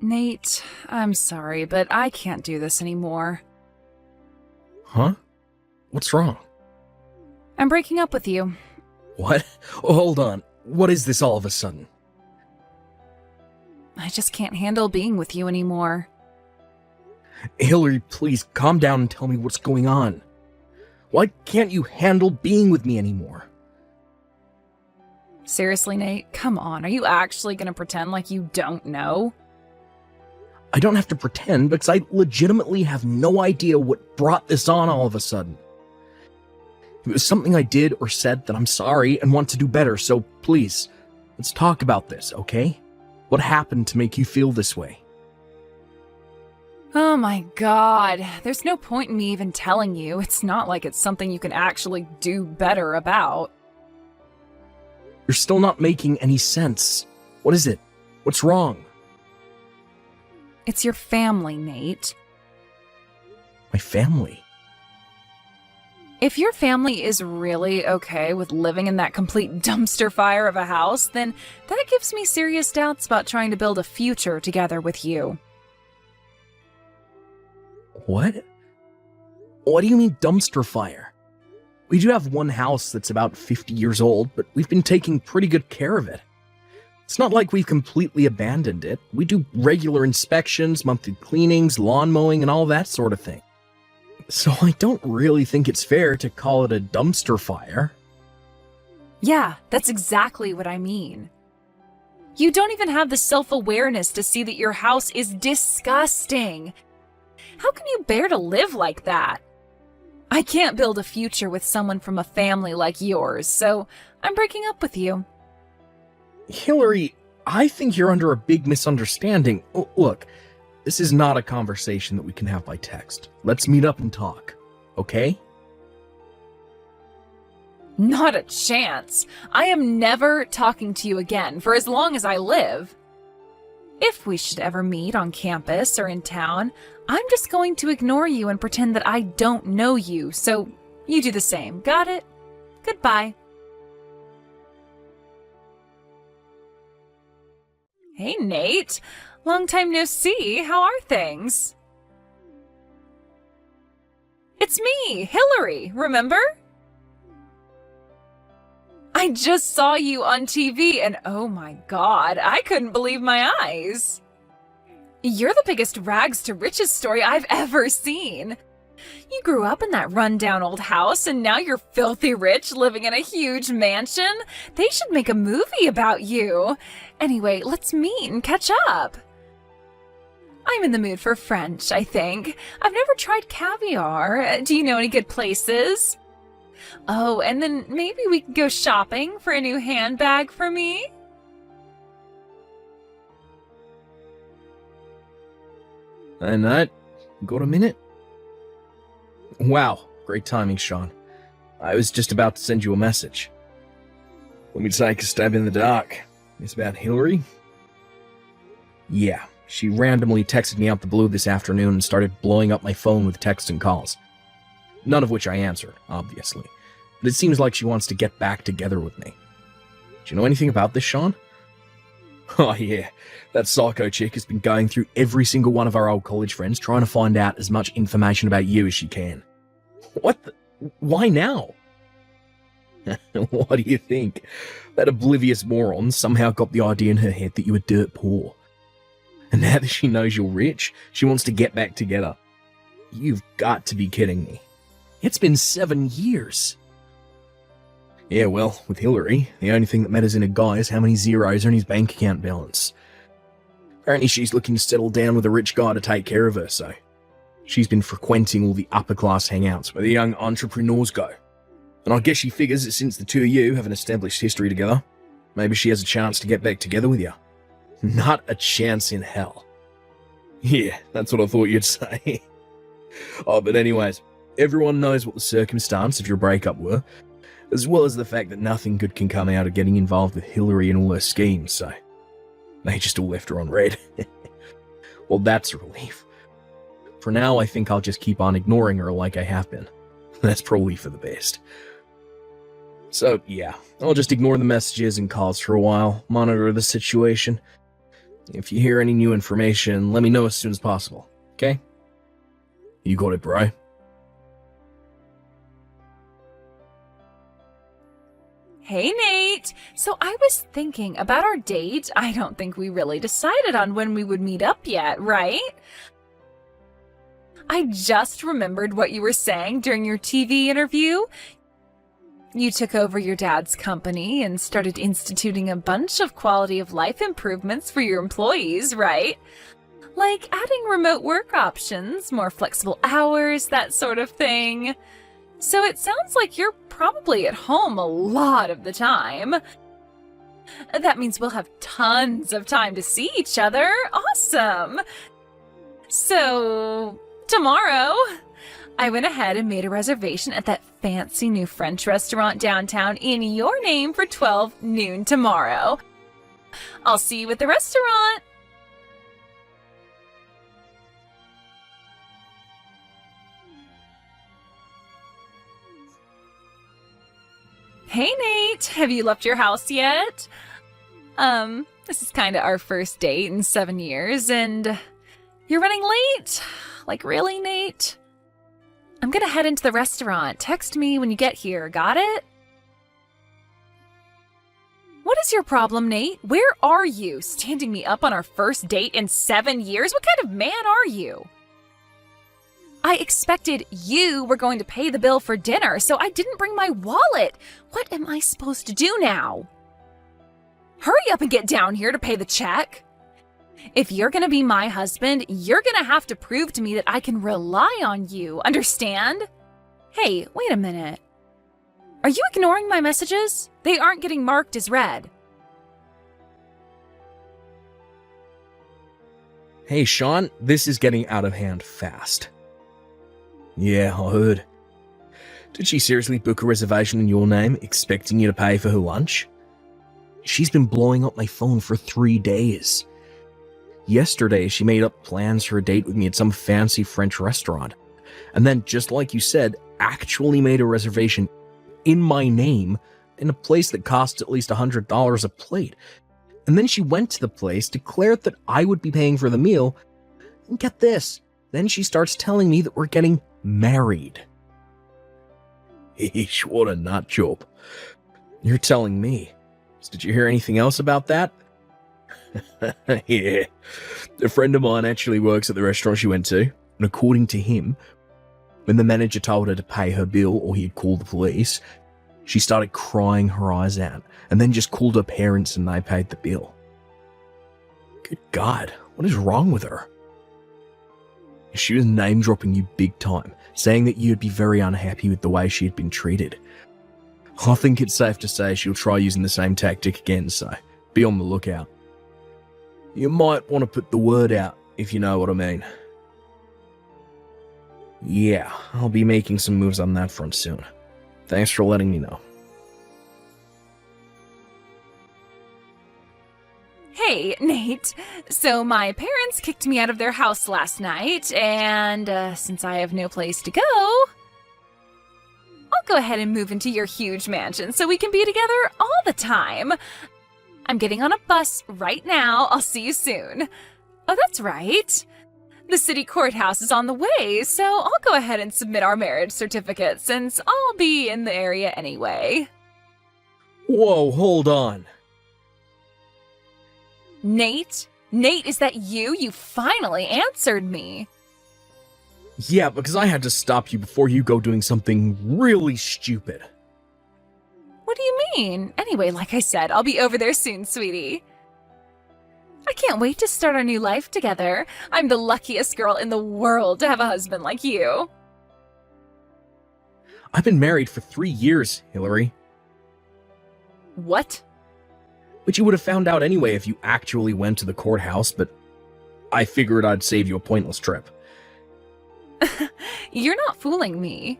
Nate, I'm sorry, but I can't do this anymore. Huh? What's wrong? I'm breaking up with you. What? Oh, hold on. What is this all of a sudden? I just can't handle being with you anymore. Hillary, please calm down and tell me what's going on. Why can't you handle being with me anymore? Seriously, Nate, come on. Are you actually going to pretend like you don't know? I don't have to pretend because I legitimately have no idea what brought this on all of a sudden. If it was something I did or said, then I'm sorry and want to do better, so please, let's talk about this, okay? What happened to make you feel this way? Oh my god, there's no point in me even telling you. It's not like it's something you can actually do better about. You're still not making any sense. What is it? What's wrong? It's your family, Nate. My family? If your family is really okay with living in that complete dumpster fire of a house, then that gives me serious doubts about trying to build a future together with you. What? What do you mean dumpster fire? We do have one house that's about 50 years old, but we've been taking pretty good care of it. It's not like we've completely abandoned it. We do regular inspections, monthly cleanings, lawn mowing, and all that sort of thing. So I don't really think it's fair to call it a dumpster fire. Yeah, that's exactly what I mean. You don't even have the self-awareness to see that your house is disgusting. How can you bear to live like that? I can't build a future with someone from a family like yours, so I'm breaking up with you. Hillary, I think you're under a big misunderstanding. Look, this is not a conversation that we can have by text. Let's meet up and talk, okay? Not a chance. I am never talking to you again for as long as I live. If we should ever meet on campus or in town, I'm just going to ignore you and pretend that I don't know you, so you do the same. Got it? Goodbye. Hey, Nate. Long time no see. How are things? It's me, Hillary, remember? I just saw you on TV and oh my god, I couldn't believe my eyes. You're the biggest rags to riches story I've ever seen. You grew up in that rundown old house and now you're filthy rich living in a huge mansion. They should make a movie about you. Anyway, let's meet and catch up. I'm in the mood for French, I think. I've never tried caviar. Do you know any good places? Oh, and then maybe we could go shopping for a new handbag for me? And that got a minute? Wow, great timing, Sean. I was just about to send you a message. Let me take a stab in the dark. It's about Hillary? Yeah, she randomly texted me out the blue this afternoon and started blowing up my phone with texts and calls. None of which I answered, obviously. But it seems like she wants to get back together with me. Do you know anything about this, Sean? Oh yeah, that psycho chick has been going through every single one of our old college friends trying to find out as much information about you as she can. What the? Why now? What do you think? That oblivious moron somehow got the idea in her head that you were dirt poor. And now that she knows you're rich, she wants to get back together. You've got to be kidding me. It's been 7 years. Yeah, well, with Hillary, the only thing that matters in a guy is how many zeros are in his bank account balance. Apparently she's looking to settle down with a rich guy to take care of her, so she's been frequenting all the upper-class hangouts where the young entrepreneurs go. And I guess she figures that since the two of you have an established history together, maybe she has a chance to get back together with you. Not a chance in hell. Yeah, that's what I thought you'd say. Oh, but anyways, everyone knows what the circumstance of your breakup were, as well as the fact that nothing good can come out of getting involved with Hillary and all her schemes, so they just all left her on red. Well, that's a relief. For now, I think I'll just keep on ignoring her like I have been. That's probably for the best. So, yeah, I'll just ignore the messages and calls for a while, monitor the situation. If you hear any new information, let me know as soon as possible, okay? You got it, bro. Hey, Nate. So I was thinking about our date. I don't think we really decided on when we would meet up yet, right? I just remembered what you were saying during your TV interview. You took over your dad's company and started instituting a bunch of quality of life improvements for your employees, right? Like adding remote work options, more flexible hours, that sort of thing. So it sounds like you're probably at home a lot of the time. That means we'll have tons of time to see each other. Awesome! So, tomorrow, I went ahead and made a reservation at that fancy new French restaurant downtown in your name for 12 noon tomorrow. I'll see you at the restaurant. Hey, Nate, have you left your house yet? This is kind of our first date in 7 years, and you're running late? Like, really, Nate? I'm gonna head into the restaurant. Text me when you get here, got it? What is your problem, Nate? Where are you? Standing me up on our first date in 7 years? What kind of man are you? I expected you were going to pay the bill for dinner, so I didn't bring my wallet. What am I supposed to do now? Hurry up and get down here to pay the check. If you're going to be my husband, you're going to have to prove to me that I can rely on you, understand? Hey, wait a minute. Are you ignoring my messages? They aren't getting marked as read. Hey, Sean, this is getting out of hand fast. Yeah, I heard. Did she seriously book a reservation in your name, expecting you to pay for her lunch? She's been blowing up my phone for 3 days. Yesterday, she made up plans for a date with me at some fancy French restaurant. And then, just like you said, actually made a reservation in my name in a place that costs at least $100 a plate. And then she went to the place, declared that I would be paying for the meal, and get this, then she starts telling me that we're getting married. Eesh, what a nut job. You're telling me. Did you hear anything else about that? Yeah. A friend of mine actually works at the restaurant she went to, and according to him, when the manager told her to pay her bill or he'd call the police, she started crying her eyes out, and then just called her parents and they paid the bill. Good God, what is wrong with her? She was name-dropping you big time, saying that you'd be very unhappy with the way she had been treated. I think it's safe to say she'll try using the same tactic again, so be on the lookout. You might want to put the word out, if you know what I mean. Yeah, I'll be making some moves on that front soon. Thanks for letting me know. Hey, Nate. So my parents kicked me out of their house last night, and since I have no place to go, I'll go ahead and move into your huge mansion so we can be together all the time. I'm getting on a bus right now. I'll see you soon. Oh, that's right. The city courthouse is on the way, so I'll go ahead and submit our marriage certificate since I'll be in the area anyway. Whoa, hold on. Nate? Nate, is that you? You finally answered me. Yeah, because I had to stop you before you go doing something really stupid. What do you mean? Anyway, like I said, I'll be over there soon, sweetie. I can't wait to start our new life together. I'm the luckiest girl in the world to have a husband like you. I've been married for 3 years, Hillary. What? Which you would have found out anyway if you actually went to the courthouse, but I figured I'd save you a pointless trip. You're not fooling me.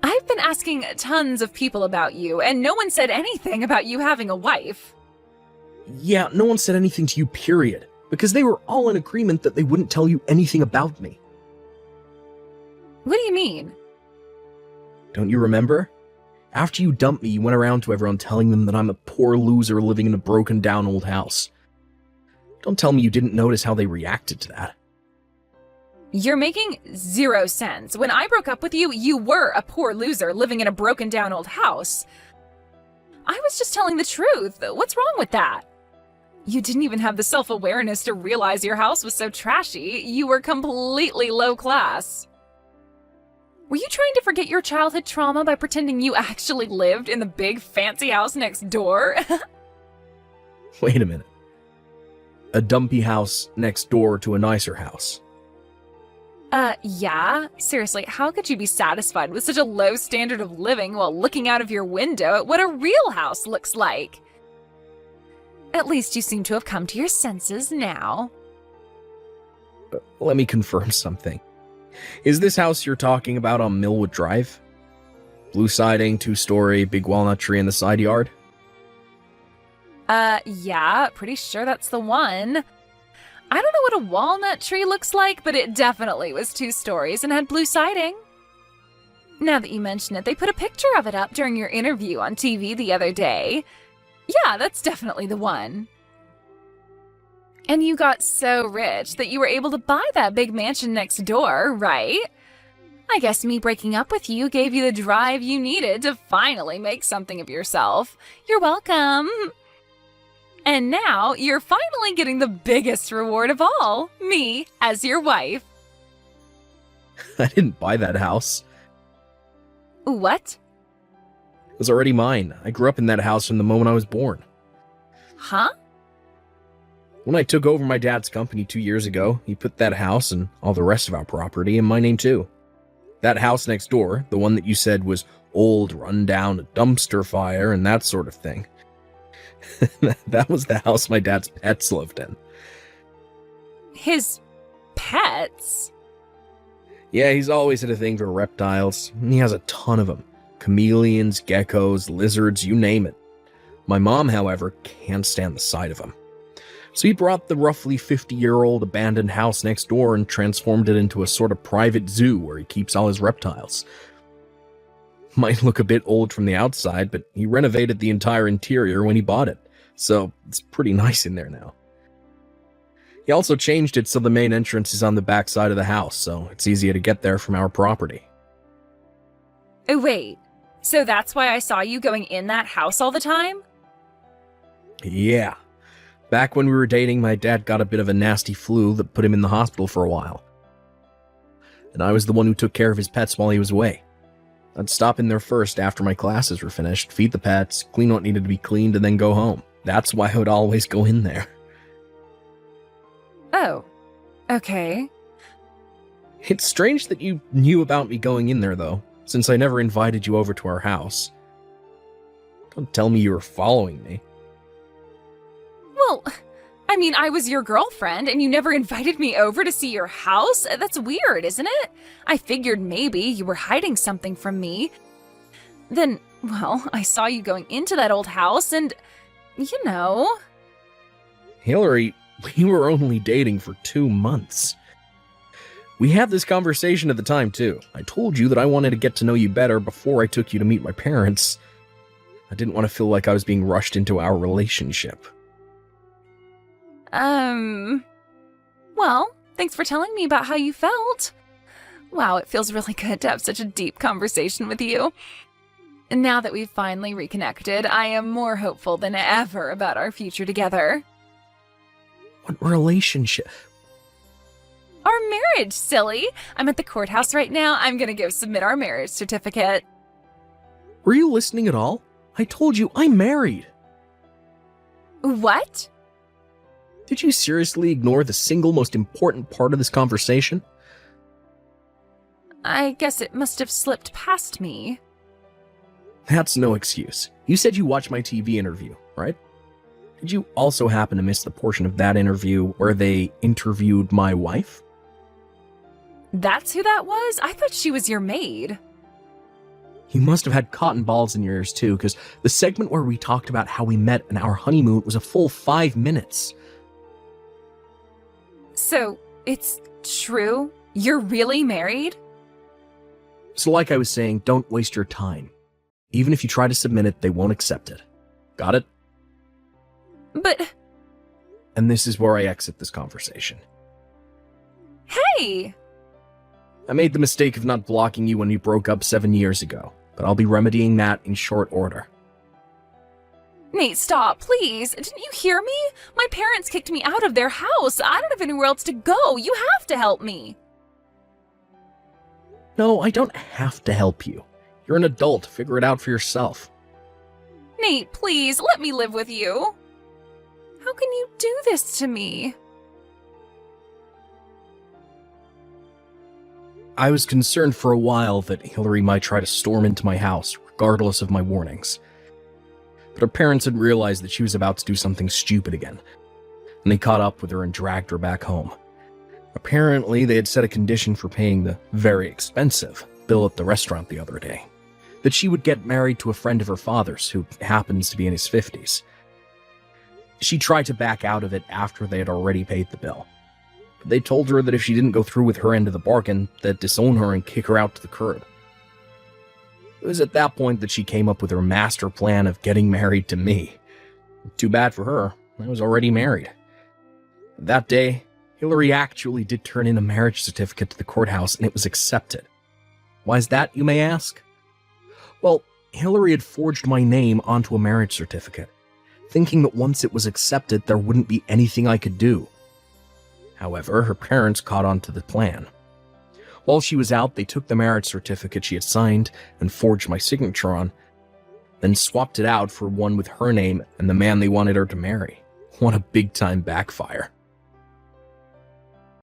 I've been asking tons of people about you, and no one said anything about you having a wife. Yeah, no one said anything to you, period, because they were all in agreement that they wouldn't tell you anything about me. What do you mean? Don't you remember? After you dumped me, you went around to everyone telling them that I'm a poor loser living in a broken down old house. Don't tell me you didn't notice how they reacted to that. You're making zero sense. When I broke up with you, you were a poor loser living in a broken down old house. I was just telling the truth. What's wrong with that? You didn't even have the self-awareness to realize your house was so trashy. You were completely low class. Were you trying to forget your childhood trauma by pretending you actually lived in the big fancy house next door? Wait a minute. A dumpy house next door to a nicer house. Yeah? Seriously, how could you be satisfied with such a low standard of living while looking out of your window at what a real house looks like? At least you seem to have come to your senses now. Let me confirm something. Is this house you're talking about on Millwood Drive? Blue siding, 2-story, big walnut tree in the side yard? Yeah, pretty sure that's the one. I don't know what a walnut tree looks like, but it definitely was 2 stories and had blue siding. Now that you mention it, they put a picture of it up during your interview on TV the other day. Yeah, that's definitely the one. And you got so rich that you were able to buy that big mansion next door, right? I guess me breaking up with you gave you the drive you needed to finally make something of yourself. You're welcome. And now you're finally getting the biggest reward of all, me as your wife. I didn't buy that house. What? It was already mine. I grew up in that house from the moment I was born. Huh? When I took over my dad's company 2 years ago, he put that house and all the rest of our property in my name too. That house next door, the one that you said was old, run down, a dumpster fire, and that sort of thing. That was the house my dad's pets lived in. His pets? Yeah, he's always had a thing for reptiles. He has a ton of them. Chameleons, geckos, lizards, you name it. My mom, however, can't stand the sight of them. So he brought the roughly 50-year-old abandoned house next door and transformed it into a sort of private zoo where he keeps all his reptiles. Might look a bit old from the outside, but he renovated the entire interior when he bought it, so it's pretty nice in there now. He also changed it so the main entrance is on the back side of the house, so it's easier to get there from our property. Oh, wait. So that's why I saw you going in that house all the time? Yeah. Back when we were dating, my dad got a bit of a nasty flu that put him in the hospital for a while. And I was the one who took care of his pets while he was away. I'd stop in there first after my classes were finished, feed the pets, clean what needed to be cleaned, and then go home. That's why I would always go in there. Oh, okay. It's strange that you knew about me going in there, though, since I never invited you over to our house. Don't tell me you were following me. Well, I mean, I was your girlfriend and you never invited me over to see your house? That's weird, isn't it? I figured maybe you were hiding something from me. Then, well, I saw you going into that old house and, you know... Hillary, we were only dating for 2 months. We had this conversation at the time, too. I told you that I wanted to get to know you better before I took you to meet my parents. I didn't want to feel like I was being rushed into our relationship. Well, thanks for telling me about how you felt. Wow, it feels really good to have such a deep conversation with you. And now that we've finally reconnected, I am more hopeful than ever about our future together. What relationship? Our marriage, silly! I'm at the courthouse right now. I'm gonna go submit our marriage certificate. Were you listening at all? I told you I'm married. What? Did you seriously ignore the single most important part of this conversation? I guess it must have slipped past me. That's no excuse. You said you watched my TV interview, right? Did you also happen to miss the portion of that interview where they interviewed my wife? That's who that was? I thought she was your maid. You must have had cotton balls in your ears too, because the segment where we talked about how we met and our honeymoon was a full 5 minutes. So, it's true? You're really married? So like I was saying, don't waste your time. Even if you try to submit it, they won't accept it. Got it? But And this is where I exit this conversation. Hey! I made the mistake of not blocking you when we broke up 7 years ago, but I'll be remedying that in short order. Nate, stop, please. Didn't you hear me? My parents kicked me out of their house. I don't have anywhere else to go. You have to help me. No, I don't have to help you. You're an adult. Figure it out for yourself. Nate, please, let me live with you. How can you do this to me? I was concerned for a while that Hillary might try to storm into my house, regardless of my warnings. But her parents had realized that she was about to do something stupid again, and they caught up with her and dragged her back home. Apparently, they had set a condition for paying the very expensive bill at the restaurant the other day, that she would get married to a friend of her father's who happens to be in his 50s. She tried to back out of it after they had already paid the bill. But they told her that if she didn't go through with her end of the bargain, they'd disown her and kick her out to the curb. It was at that point that she came up with her master plan of getting married to me. Too bad for her, I was already married. That day, Hillary actually did turn in a marriage certificate to the courthouse and it was accepted. Why is that, you may ask? Well, Hillary had forged my name onto a marriage certificate, thinking that once it was accepted, there wouldn't be anything I could do. However, her parents caught on to the plan. While she was out, they took the marriage certificate she had signed and forged my signature on, then swapped it out for one with her name and the man they wanted her to marry. What a big-time backfire.